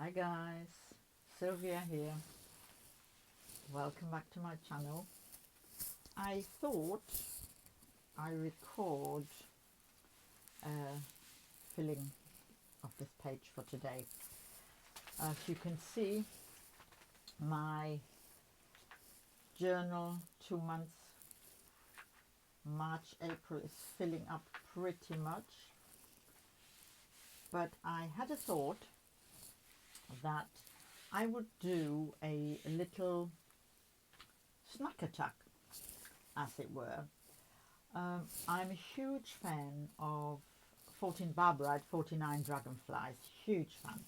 Hi guys, Sylvia here. Welcome back to my channel. I thought I record filling of this page for today. As you can see, my journal 2 months, March, April is filling up pretty much. But I had a thought that I would do a little snack attack, as it were. I'm a huge fan of 14 Barbara at 49 Dragonflies, huge fan.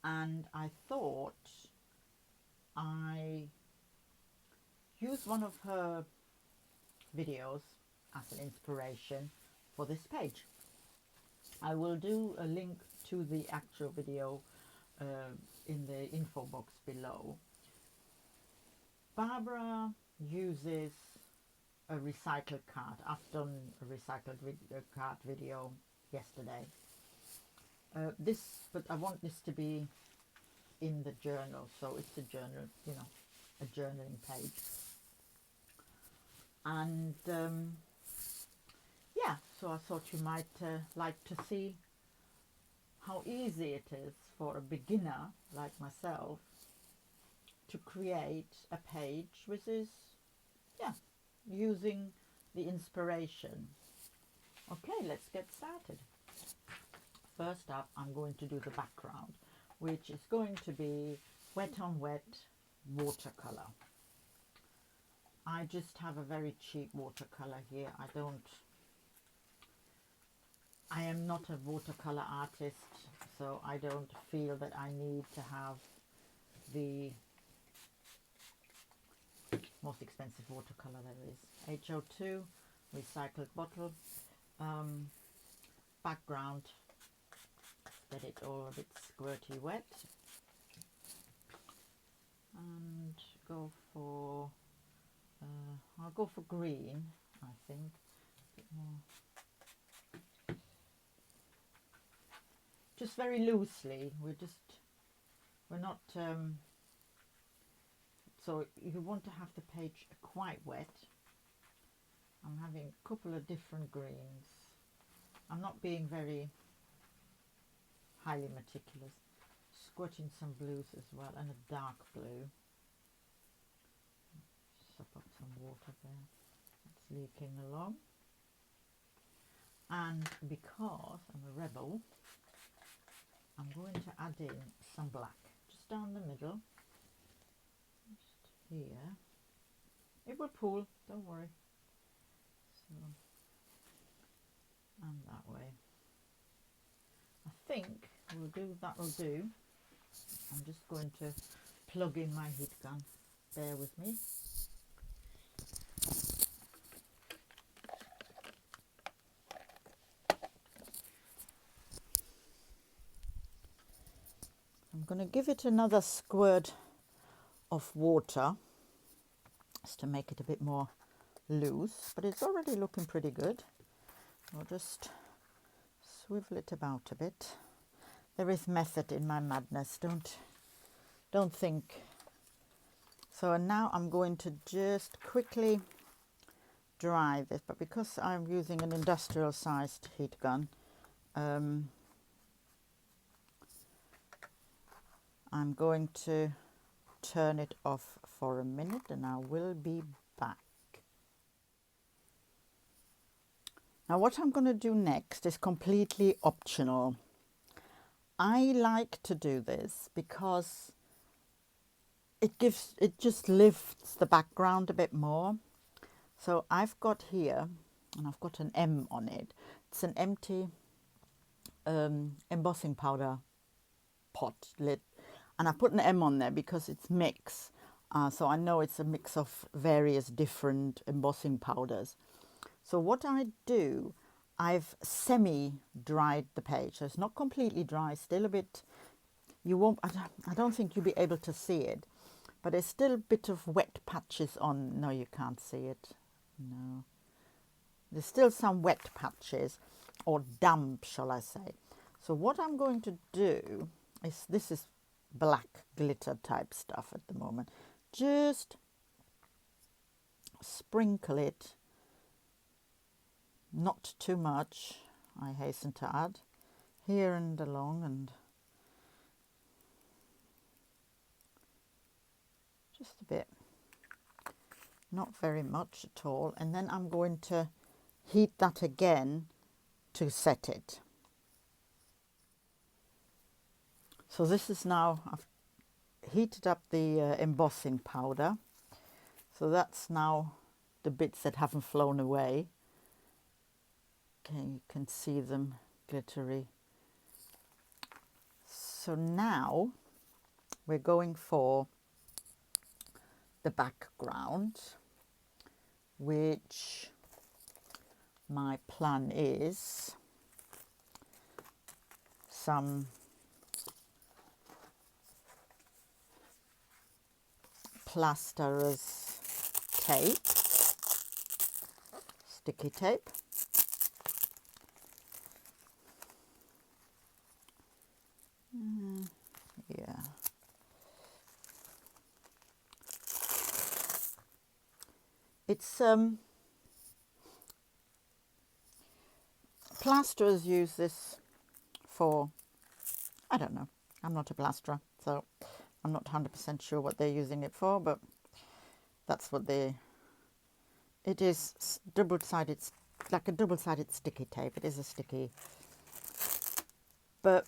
And I thought I use one of her videos as an inspiration for this page. I will do a link to the actual video in the info box below. Barbara uses a recycled card. I've done a recycled card video yesterday. But I want this to be in the journal, so it's a journal, you know, a journaling page. And yeah, so I thought you might like to see how easy it is for a beginner like myself to create a page which is, yeah, using the inspiration. Okay, let's get started. First up, I'm going to do the background, which is going to be wet on wet watercolor. I just have a very cheap watercolor here. I am not a watercolor artist, so I don't feel that I need to have the most expensive watercolor there is. HO2 recycled bottle. Background, get it all a bit squirty wet, and go for I'll go for green, I think, a bit more. Just very loosely. We're not so you want to have the page quite wet. I'm having a couple of different greens. I'm not being very highly meticulous. Squirting some blues as well, and a dark blue. Suck up some water there. It's leaking along. And because I'm a rebel, I'm going to add in some black, just down the middle, just here. It will pool, don't worry. So, and that way. I think that'll do. I'm just going to plug in my heat gun. Bear with me. I'm going to give it another squirt of water just to make it a bit more loose, but it's already looking pretty good. I'll just swivel it about a bit. There is method in my madness, don't think. So, and now I'm going to just quickly dry this, but because I'm using an industrial sized heat gun, I'm going to turn it off for a minute and I will be back. Now what I'm going to do next is completely optional. I like to do this because it just lifts the background a bit more. So I've got here, and I've got an M on it. It's an empty embossing powder pot lid. And I put an M on there because it's mix. So I know it's a mix of various different embossing powders. So what I do, I've semi-dried the page. So it's not completely dry, still a bit, I don't think you'll be able to see it. But there's still a bit of wet patches on. No, you can't see it. No. There's still some wet patches, or damp, shall I say. So what I'm going to do this is black glitter type stuff at the moment. Just sprinkle it, not too much, I hasten to add, here and along, and just a bit, not very much at all. And then I'm going to heat that again to set it. So this is now, I've heated up the embossing powder. So that's now the bits that haven't flown away. Okay, you can see them glittery. So now we're going for the background, which my plan is some plasterer's tape, sticky tape. Yeah. It's plasterers use this for, I don't know, I'm not a plasterer, so I'm not 100% sure what they're using it for, but that's what it is. Double-sided, like a double-sided sticky tape. It is a sticky, but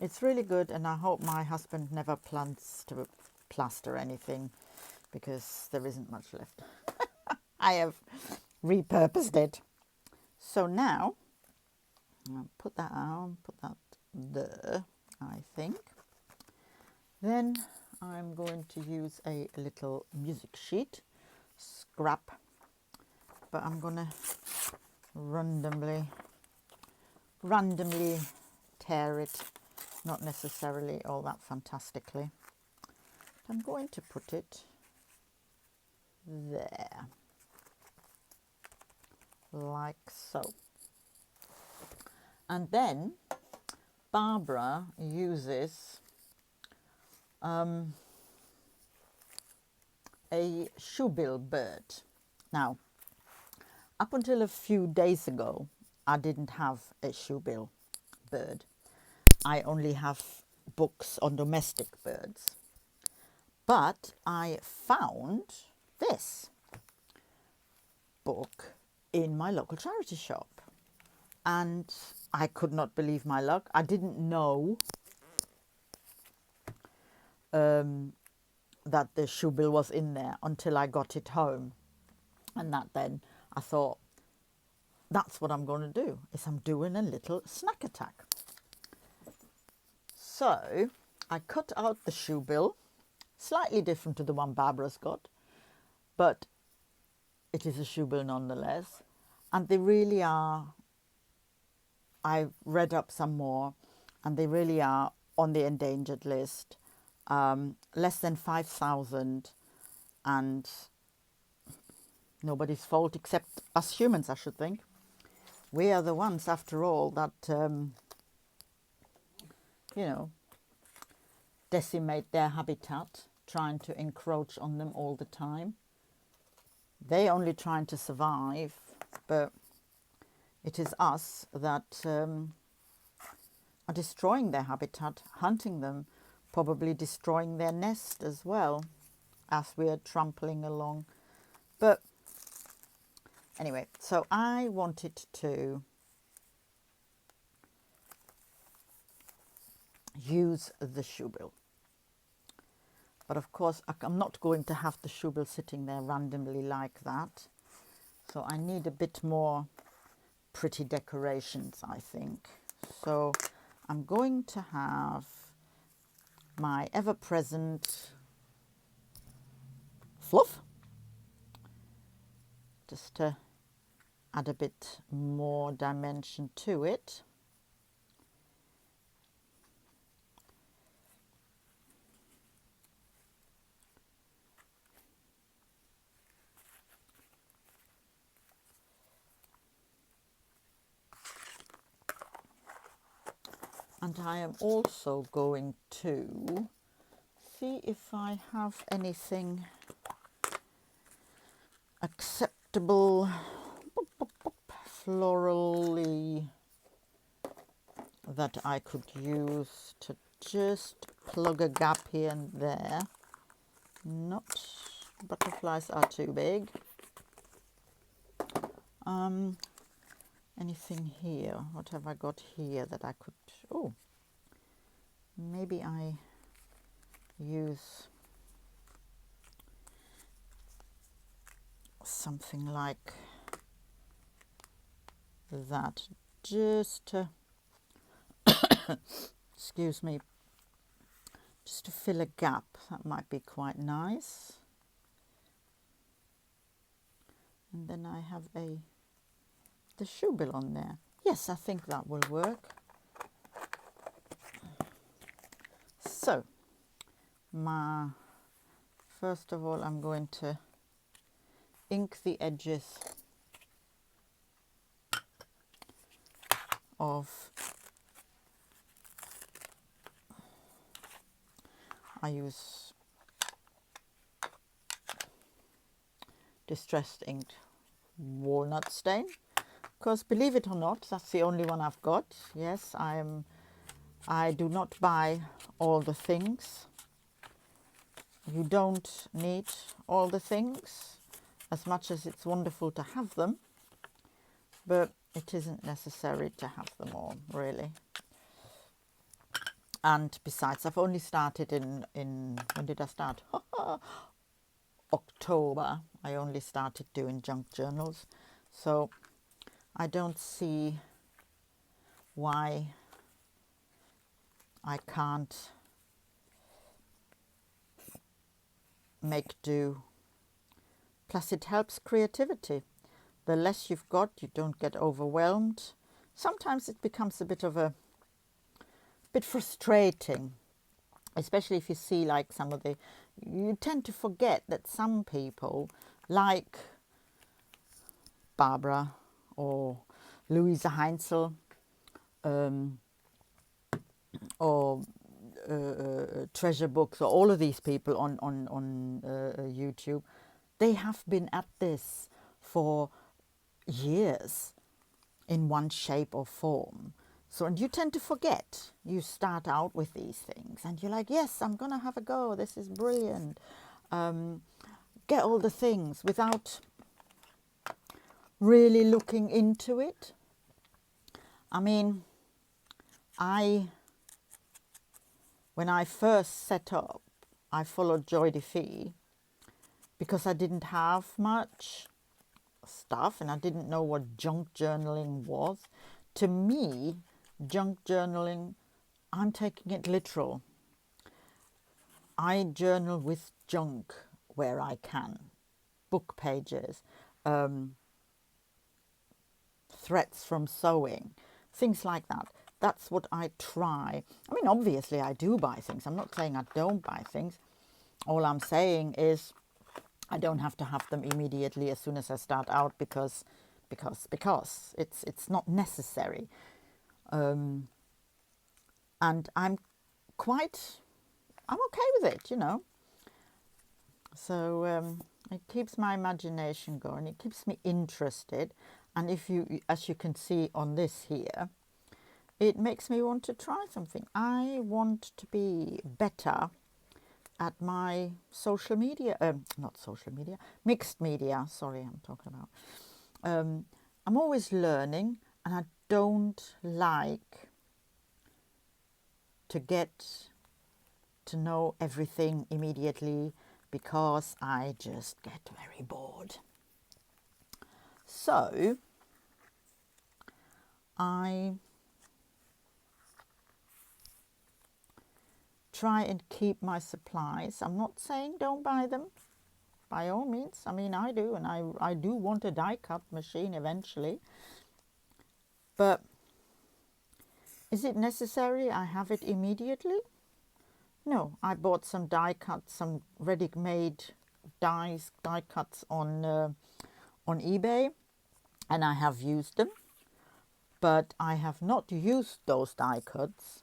it's really good, and I hope my husband never plans to plaster anything, because there isn't much left. I have repurposed it. So now I'll put that on, put that there, I think. Then I'm going to use a little music sheet, scrap, but I'm going to randomly tear it, not necessarily all that fantastically. I'm going to put it there, like so. And then Barbara uses a shoebill bird. Now, up until a few days ago, I didn't have a shoebill bird. I only have books on domestic birds. But I found this book in my local charity shop, and I could not believe my luck. I didn't know that the shoebill was in there until I got it home, and that then I thought, that's what I'm going to do, is I'm doing a little snack attack. So I cut out the shoebill, slightly different to the one Barbara's got, but it is a shoebill nonetheless. And they really are, I read up some more, and they really are on the endangered list. Less than 5,000, and nobody's fault except us humans, I should think. We are the ones, after all, that, you know, decimate their habitat, trying to encroach on them all the time. They only trying to survive, but it is us that are destroying their habitat, hunting them, probably destroying their nest as well as we are trampling along. But anyway, so I wanted to use the shoebill. But of course, I'm not going to have the shoebill sitting there randomly like that. So I need a bit more pretty decorations, I think. So I'm going to have my ever-present fluff, just to add a bit more dimension to it. And I am also going to see if I have anything acceptable, florally, that I could use to just plug a gap here and there. Not butterflies are too big. Anything here? What have I got here that I could... Oh, maybe I use something like that, just to excuse me, just to fill a gap. That might be quite nice. And then I have the shoe bill on there. Yes, I think that will work. So, first of all, I'm going to ink the edges of... I use distressed inked walnut stain, because believe it or not, that's the only one I've got. Yes, I do not buy all the things. You don't need all the things, as much as it's wonderful to have them, but it isn't necessary to have them all, really. And besides, I've only started in when did I start? October. I only started doing junk journals, so I don't see why I can't make do. Plus it helps creativity. The less you've got, you don't get overwhelmed. Sometimes it becomes a bit frustrating, especially if you see like some of you tend to forget that some people like Barbara or Louisa Heinzel or Treasure Books, or all of these people on YouTube. They have been at this for years in one shape or form. So, and you tend to forget. You start out with these things and you're like, yes, I'm going to have a go. This is brilliant. Get all the things without really looking into it. I mean, when I first set up, I followed Joy DeFee because I didn't have much stuff and I didn't know what junk journaling was. To me, junk journaling, I'm taking it literal. I journal with junk where I can. Book pages, threads from sewing, things like that. That's what I try. I mean, obviously I do buy things. I'm not saying I don't buy things. All I'm saying is I don't have to have them immediately as soon as I start out because it's not necessary. And I'm okay with it, you know. So it keeps my imagination going. It keeps me interested. And as you can see on this here, it makes me want to try something. I want to be better at my social media, mixed media, sorry, I'm talking about. I'm always learning, and I don't like to get to know everything immediately because I just get very bored. So I try and keep my supplies. I'm not saying don't buy them, by all means. I mean, I do, and I do want a die cut machine eventually. But is it necessary I have it immediately? No, I bought some die cuts, some ready-made die cuts on eBay, and I have used them. But I have not used those die cuts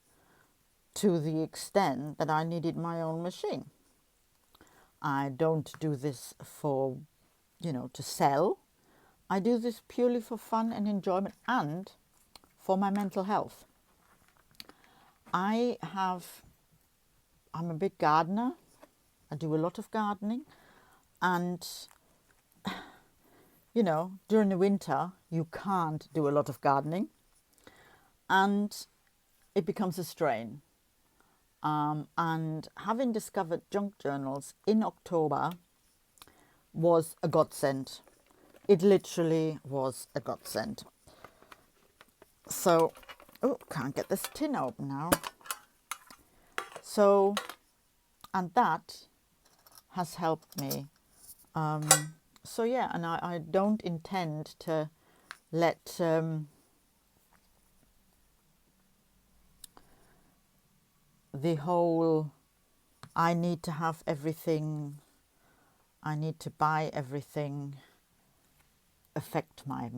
to the extent that I needed my own machine. I don't do this for, you know, to sell. I do this purely for fun and enjoyment and for my mental health. I'm a big gardener. I do a lot of gardening, and you know, during the winter you can't do a lot of gardening and it becomes a strain. And having discovered junk journals in October was a godsend. It literally was a godsend. So, oh, can't get this tin open now. So, and that has helped me. So yeah, and I don't intend to let the whole I need to have everything, I need to buy everything affect my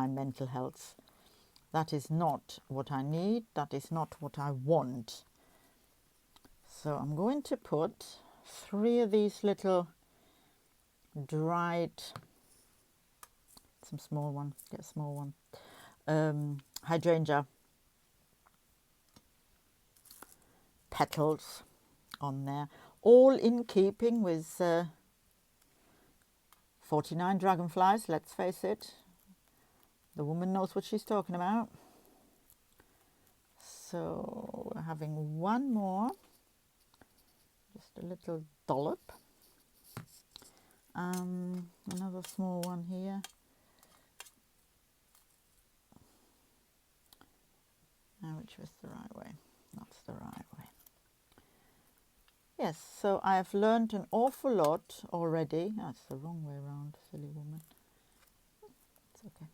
mental health. That is not what I need. That is not what I want. So I'm going to put 3 of these little dried, some small one, get a small one, hydrangea petals on there, all in keeping with 49 dragonflies. Let's face it, the woman knows what she's talking about. So we're having one more, just a little dollop, another small one here. Now, which was the right way? That's the right way. Yes, so I have learned an awful lot already. That's the wrong way around, silly woman. It's okay.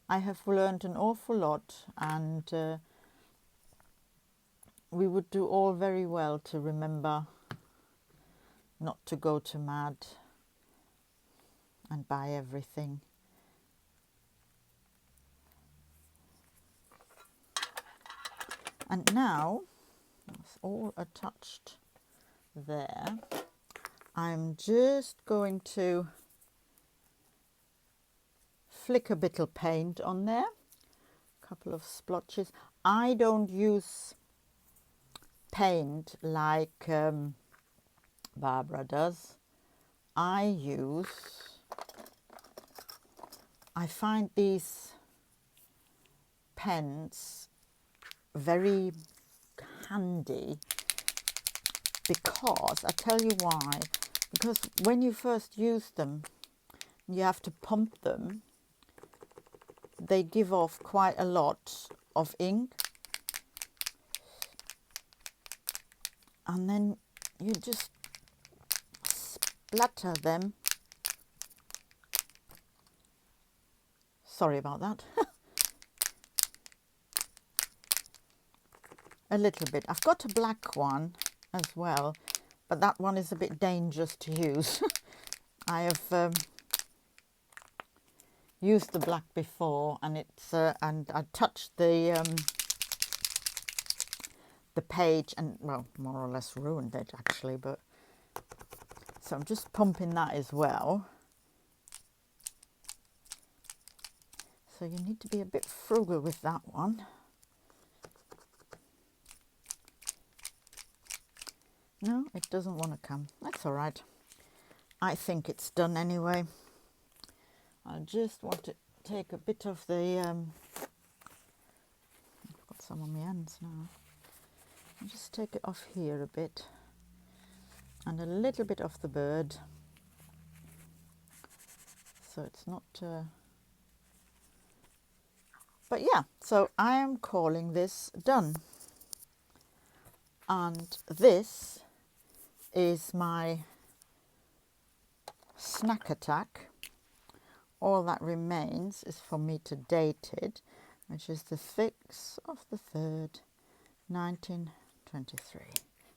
I have learned an awful lot, and we would do all very well to remember not to go to mad and buy everything. And now, it's all attached there. I'm just going to flick a bit of paint on there, a couple of splotches. I don't use paint like Barbara does. I find these pens very handy because, I tell you why, because when you first use them, you have to pump them. They give off quite a lot of ink, and then you just splatter them. Sorry about that. A little bit. I've got a black one as well, but that one is a bit dangerous to use. I have used the black before, and it's and I touched the page and, well, more or less ruined it actually, but so I'm just pumping that as well. So you need to be a bit frugal with that one. No, it doesn't want to come. That's all right. I think it's done anyway. I just want to take a bit of the I've got some on my hands now. I'll just take it off here a bit, and a little bit off the bird, so it's not but yeah, so I am calling this done, and this is my snack attack. All that remains is for me to date it, which is the 6th of the 3rd, 1923.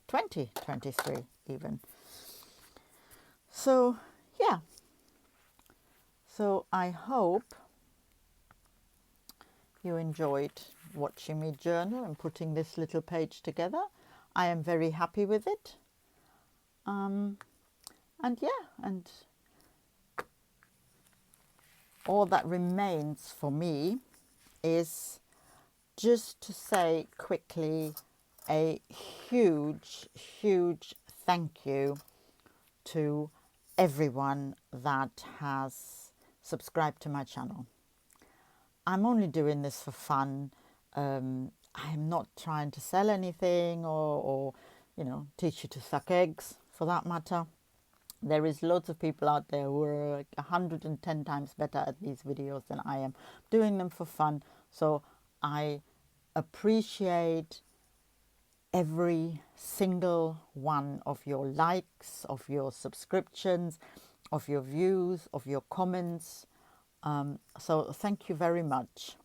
2023 even. So yeah, so I hope you enjoyed watching me journal and putting this little page together. I am very happy with it. And yeah, and all that remains for me is just to say quickly a huge, huge thank you to everyone that has subscribed to my channel. I'm only doing this for fun. I'm not trying to sell anything or you know, teach you to suck eggs for that matter. There is loads of people out there who are 110 times better at these videos than I am. Doing them for fun. So I appreciate every single one of your likes, of your subscriptions, of your views, of your comments. So thank you very much.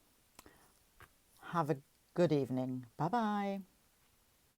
Have a good evening. Bye bye.